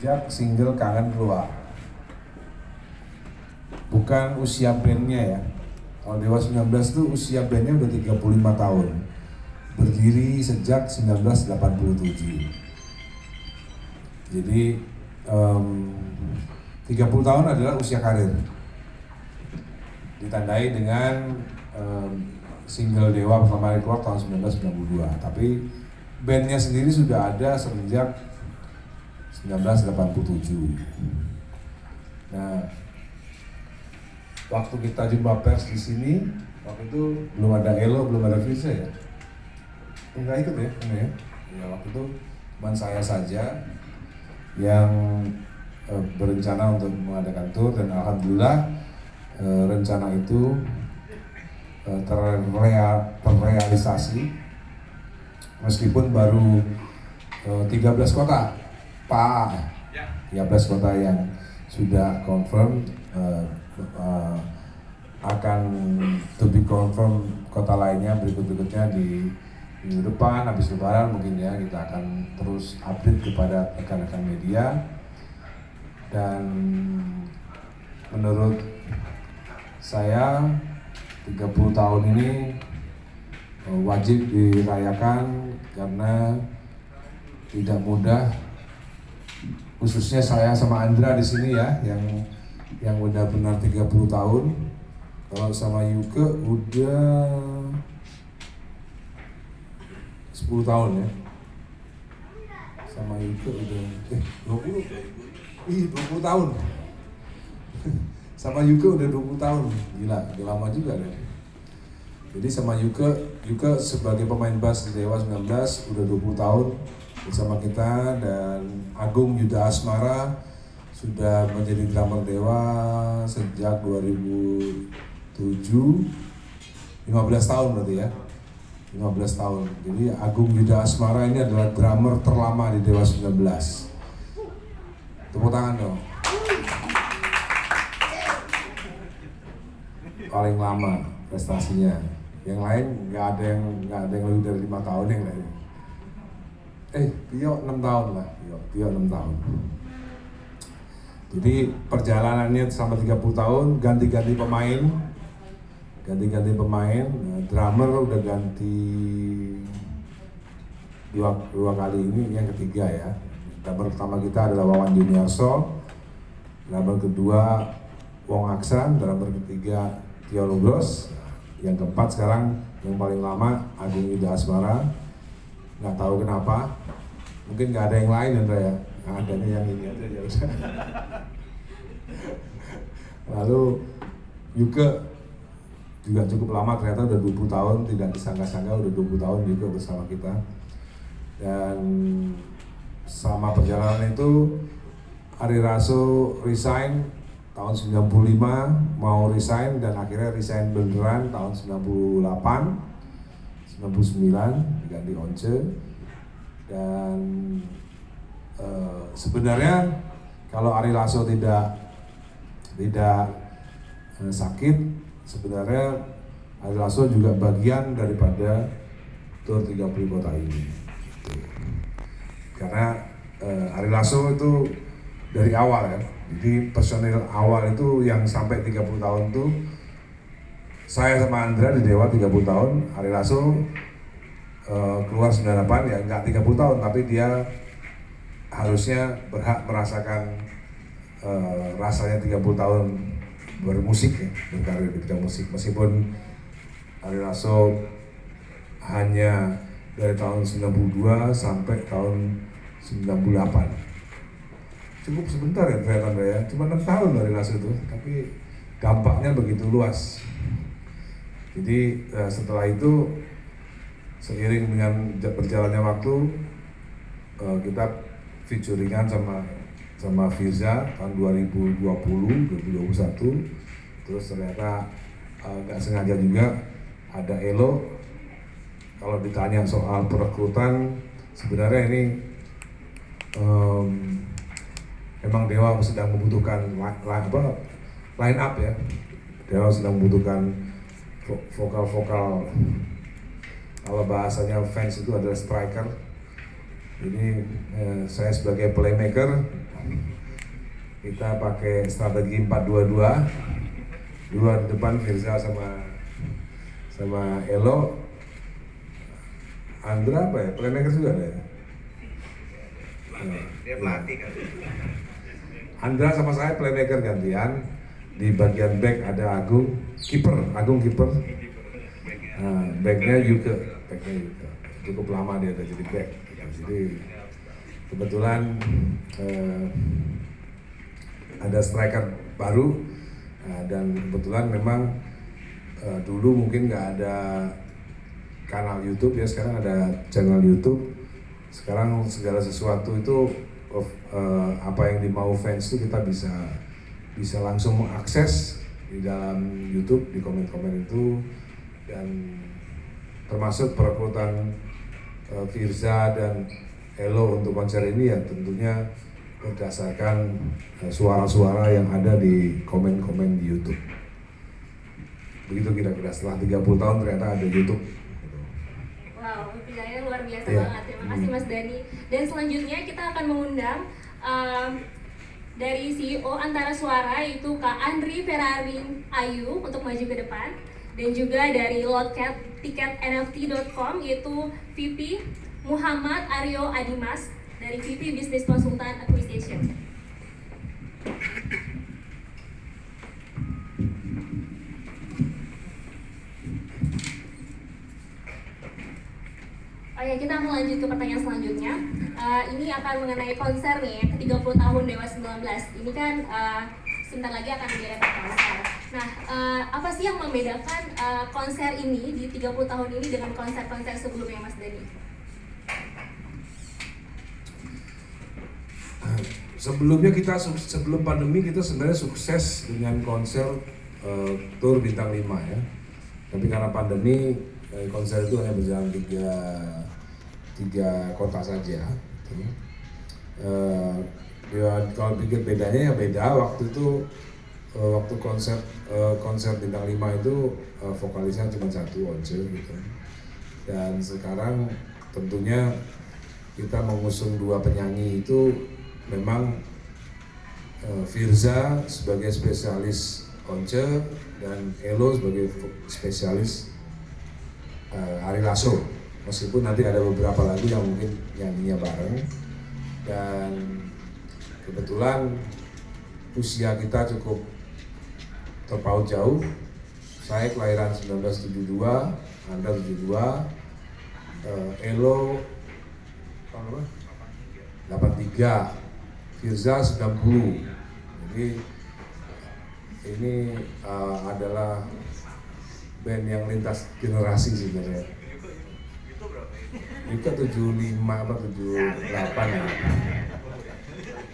sejak single Kangen keluar. Bukan usia bandnya ya. Kalau Dewa 19 itu usia bandnya udah 35 tahun. Berdiri sejak 1987. Jadi 30 tahun adalah usia karir. Ditandai dengan single Dewa pertama kali keluar tahun 1992. Tapi bandnya sendiri sudah ada semenjak 1987. Nah, waktu kita jumpa pers di sini, waktu itu belum ada Elo, belum ada Firza ya. Enggak ikut ya, ya. Ya waktu itu cuma saya saja yang berencana untuk mengadakan tour, dan alhamdulillah rencana itu terrealisasi meskipun baru 13 kota, Pak, 13 kota yang sudah confirm, akan to be confirm kota lainnya berikutnya di minggu depan habis lebaran mungkin ya. Kita akan terus update kepada rekan-rekan media, dan menurut saya 30 tahun ini wajib dirayakan karena tidak mudah, khususnya saya sama Andra di sini ya, yang udah benar 30 tahun. Kalau sama Yuke udah 10 tahun ya. Sama Yuke udah 20 tahun. Sama Yuke udah 20 tahun. Gila, udah lama juga deh. Jadi sama Yuke sebagai pemain bass di Dewa 19 udah 20 tahun bersama kita, dan Agung Yuda Asmara sudah menjadi drummer Dewa sejak 2007, 15 tahun berarti ya, 15 tahun. Jadi Agung Yuda Asmara ini adalah drummer terlama di Dewa 19. Tepuk tangan dong. Paling lama prestasinya. Yang lain nggak ada yang lebih dari 5 tahun yang lain. Tio 6 tahun lah, Tio 6 tahun. Jadi perjalanannya selama 30 tahun, ganti-ganti pemain, drummer udah ganti dua kali, ini yang ketiga ya. Drummer pertama kita adalah Wawan Juniarso, drummer kedua Wong Aksan, drummer ketiga Tio Lugros, yang keempat sekarang yang paling lama Agung Yuda Asmara. Nggak tahu kenapa, mungkin nggak ada yang lain Andra ya, adanya yang ini aja ya udah. Lalu Yuke juga cukup lama, ternyata udah 20 tahun, tidak disangka-sangka udah 20 tahun juga bersama kita. Dan sama perjalanan itu Ari Raso resign tahun 95, mau resign dan akhirnya resign beneran tahun 98. 99 diganti Once, dan sebenarnya kalau Ari Lasso tidak sakit, sebenarnya Ari Lasso juga bagian daripada tour 30 kota ini. Karena Ari Lasso itu dari awal ya, jadi personil awal itu yang sampai 30 tahun itu saya sama Andra di Dewa 30 tahun, Ari Lasso keluar 98 ya, nggak 30 tahun, tapi dia harusnya berhak merasakan rasanya 30 tahun bermusik ya, berkarir di bidang musik. Meskipun Ari Lasso hanya dari tahun 92 sampai tahun 98. Cukup sebentar ya ternyata ya, cuma 6 tahun Ari Lasso itu, tapi dampaknya begitu luas. Jadi setelah itu, seiring dengan berjalannya waktu, kita featuringan sama Firza tahun 2020-2021. Terus ternyata nggak sengaja juga ada Elo. Kalau ditanya soal perekrutan, sebenarnya ini memang Dewa sedang membutuhkan line up ya. Dewa sedang membutuhkan vokal, kalau bahasanya fans itu adalah striker. Ini saya sebagai playmaker kita pakai strategi 4-2-2, dua di depan Firza sama Elo. Andra apa ya, playmaker juga ada ya? Dia pelatih kan. Andra sama saya playmaker gantian. Di bagian back ada Agung kiper. Nah, backnya juga cukup lama dia jadi back. Jadi kebetulan ada striker baru, dan kebetulan memang dulu mungkin nggak ada kanal YouTube, ya sekarang ada channel YouTube. Sekarang segala sesuatu itu apa yang dimau fans itu kita bisa langsung mengakses di dalam YouTube, di komen-komen itu. Dan termasuk perekrutan Firza dan Elo untuk konser ini ya tentunya berdasarkan suara-suara yang ada di komen-komen di YouTube. Begitu kira-kira, setelah 30 tahun ternyata ada YouTube. Wow, perjalanannya luar biasa banget. Terima kasih Mas Dhani. Dan selanjutnya kita akan mengundang dari CEO Antara Suara, yaitu Kak Andri Ferrari Ayu untuk maju ke depan. Dan juga dari ticketnft.com, yaitu VP Muhammad Aryo Adimas dari VP Business Consultant Acquisition. Oke, kita akan lanjut ke pertanyaan selanjutnya. Ini akan mengenai konser nih, ke-30 tahun Dewa 19. Ini kan sebentar lagi akan diadakan konser. Nah, apa sih yang membedakan konser ini di 30 tahun ini dengan konser-konser sebelumnya, Mas Dhani? Sebelumnya sebelum pandemi kita sebenarnya sukses dengan konser tour bintang 5 ya. Tapi karena pandemi konser itu hanya berjalan tiga kota saja. Ya, kalau pikir bedanya ya beda. Waktu itu waktu konser bintang 5 itu vokalisnya cuma satu, Once gitu. Dan sekarang tentunya kita mengusung dua penyanyi itu memang Firza sebagai spesialis Once dan Elo sebagai spesialis Ari Lasso. Meskipun nanti ada beberapa lagu yang mungkin nyanyinya bareng. Dan kebetulan usia kita cukup terpaut jauh. Saya kelahiran 1972, Anda 72, Elo 83, Firza 90. Jadi ini adalah band yang lintas generasi sebenarnya. Itu 75 apa 78 ya.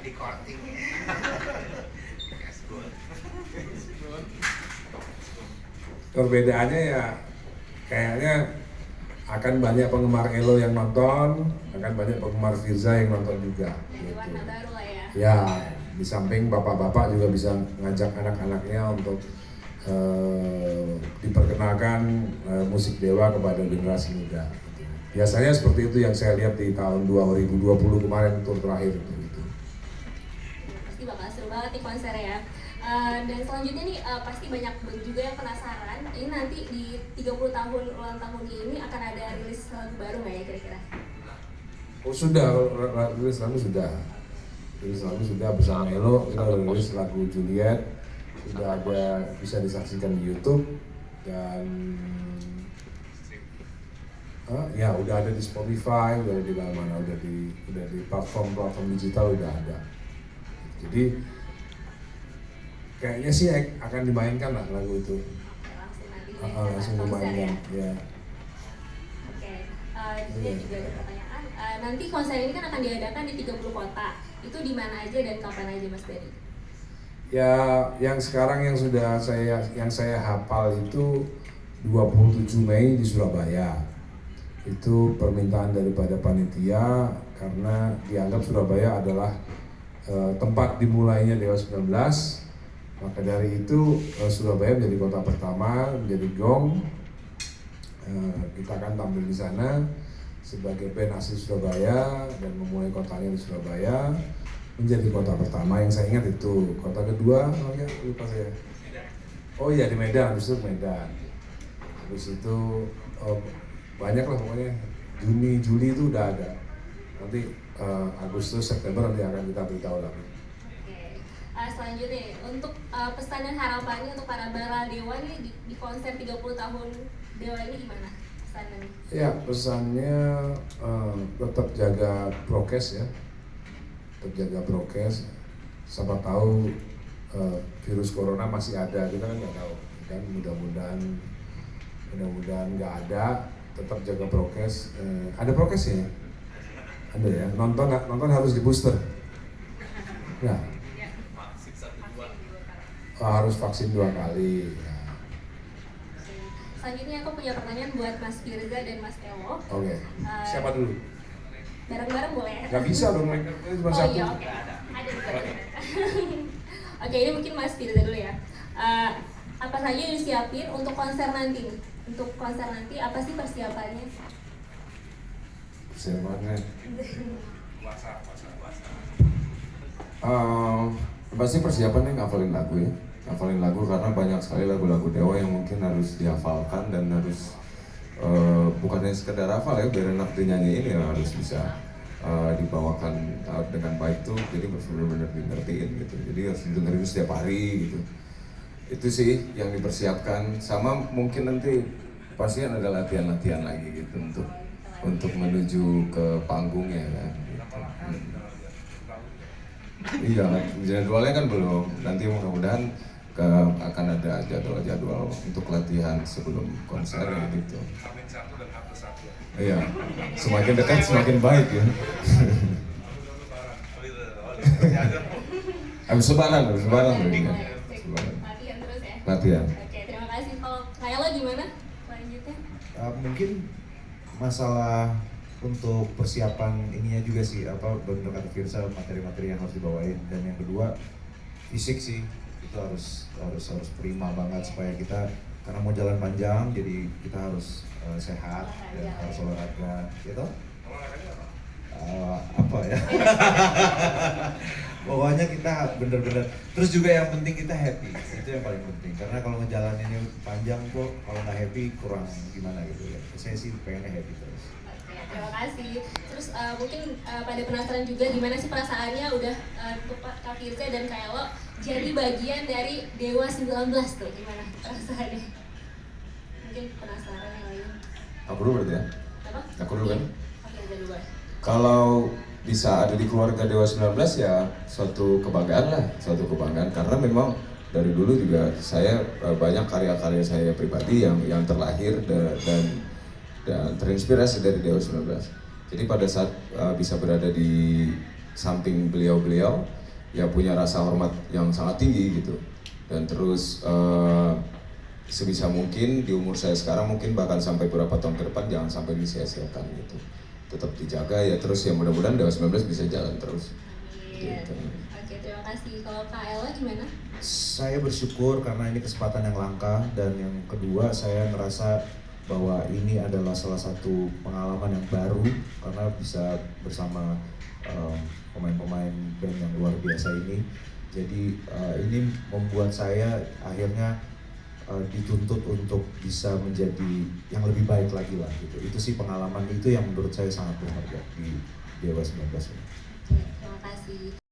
Di korting. Perbedaannya ya kayaknya akan banyak penggemar Elo yang nonton, akan banyak penggemar Firza yang nonton juga. Gitu. Warna baru lah ya. Ya, di samping bapak-bapak juga bisa ngajak anak-anaknya untuk diperkenalkan musik Dewa kepada generasi muda. Gitu. Biasanya seperti itu yang saya lihat di tahun 2020 kemarin tour terakhir itu. Pasti bakal seru banget nih konser ya. Dan selanjutnya nih pasti banyak juga yang penasaran. Ini nanti di 30 tahun ulang tahun ini akan ada rilis lagu baru nggak ya kira-kira? Oh sudah, rilis lagu sudah. Rilis lagu sudah bersama Elo, kita udah rilis lagu Juliet. Sudah ada, bisa disaksikan di YouTube. Dan ya udah ada di Spotify, udah ada di mana-mana, udah di platform digital udah ada. Jadi kayaknya sih akan dimainkan lah lagu itu. Langsung dimainkan, ya. Oke, jadi juga ada pertanyaan. Nanti konser ini kan akan diadakan di 30 kota. Itu di mana aja dan kapan aja, Mas Dhani? Ya, yang sekarang yang saya hafal itu 27 Mei di Surabaya. Itu permintaan daripada panitia karena dianggap Surabaya adalah tempat dimulainya Dewa 19. Maka dari itu Surabaya menjadi kota pertama, menjadi gong. Kita akan tampil di sana sebagai band asli Surabaya dan memulai kotanya di Surabaya. menjadi kota pertama yang saya ingat itu. Kota kedua, oh ya, lupa saya. Oh iya di Medan, habis itu Medan. Habis itu banyak lah pokoknya. Juni, Juli itu udah ada. Nanti Agustus, September nanti akan kita beritahu lagi. Oke. Selanjutnya untuk pesan dan harapannya untuk para Baladewa nih di konser 30 tahun Dewa ini gimana pesannya? Ya pesannya tetap jaga prokes ya. Tetap jaga prokes. Siapa tahu virus corona masih ada, kita kan nggak tahu. Dan mudah-mudahan nggak ada. Tetap jaga prokes. Ada prokes ya? Ada ya. Nonton harus di booster. Ya. Harus vaksin 2 kali. Ya. Selanjutnya aku punya pertanyaan buat Mas Firza dan Mas Elo. Oke. Siapa dulu? Bareng-bareng boleh? Gak bisa dong, mereka cuma Oh satu. iya, oke. Ada juga. Oke, ini mungkin Mas Firza dulu ya. Apa saja yang disiapin untuk konser nanti? Untuk konser nanti apa sih persiapannya? Persiapannya. Pasti persiapannya ngafalin lagu ya. Ngafalin lagu karena banyak sekali lagu-lagu Dewa yang mungkin harus dihafalkan dan harus bukannya sekedar hafal ya, biar enak dinyanyiin ya harus bisa dibawakan dengan baik tuh, jadi benar-benar ngertiin gitu. Jadi harus dengerin setiap hari gitu. Itu sih yang dipersiapkan, sama mungkin nanti pasti ada latihan-latihan lagi gitu untuk menuju ke panggungnya kan gitu. Iya, jadwalnya kan belum. Nanti mudah-mudahan akan ada jadwal-jadwal untuk latihan sebelum konser gitu. Iya, semakin dekat semakin baik ya. Habis lebaran Latihan Lebaran. terus ya? Latihan. Oke, terima kasih. Kalau Kayla gimana selanjutnya? Mungkin masalah untuk persiapan ininya juga sih, benar kata Firza, materi-materi yang harus dibawain, dan yang kedua fisik sih, itu harus prima banget supaya kita, karena mau jalan panjang jadi kita harus sehat dan harus olahraga gitu. Apa ya? Pokoknya kita bener-bener, terus juga yang penting kita happy, itu yang paling penting, karena kalau ngejalaninnya panjang kok kalau nggak happy kurang gimana gitu ya. Saya sih pengennya happy terus. Oke, terima kasih. Terus mungkin pada penasaran juga gimana sih perasaannya udah untuk Kak Firza dan Kak Elo jadi bagian dari Dewa 19 tuh, gimana perasaannya? Mungkin penasaran yang lain. Aku dulu berarti ya? Apa? Aku dulu kan? Kak Firza dulu. Kalau bisa ada di keluarga Dewa 19 ya suatu kebanggaan lah, karena memang dari dulu juga saya banyak karya-karya saya pribadi yang terlahir dan terinspirasi dari Dewa 19. Jadi pada saat bisa berada di samping beliau-beliau ya punya rasa hormat yang sangat tinggi gitu, dan terus sebisa mungkin di umur saya sekarang mungkin bahkan sampai beberapa tahun ke depan jangan sampai disia-siakan gitu, tetap dijaga ya, terus ya mudah-mudahan Dewa 19 bisa jalan terus. Iya. Gitu. Oke, terima kasih. Kalau Kak Elo gimana? Saya bersyukur karena ini kesempatan yang langka, dan yang kedua saya ngerasa bahwa ini adalah salah satu pengalaman yang baru karena bisa bersama pemain-pemain band yang luar biasa ini. Jadi ini membuat saya akhirnya dituntut untuk bisa menjadi yang lebih baik lagi lah gitu. Itu sih pengalaman itu yang menurut saya sangat berharga di Dewa 19 ini. Oke, terima kasih.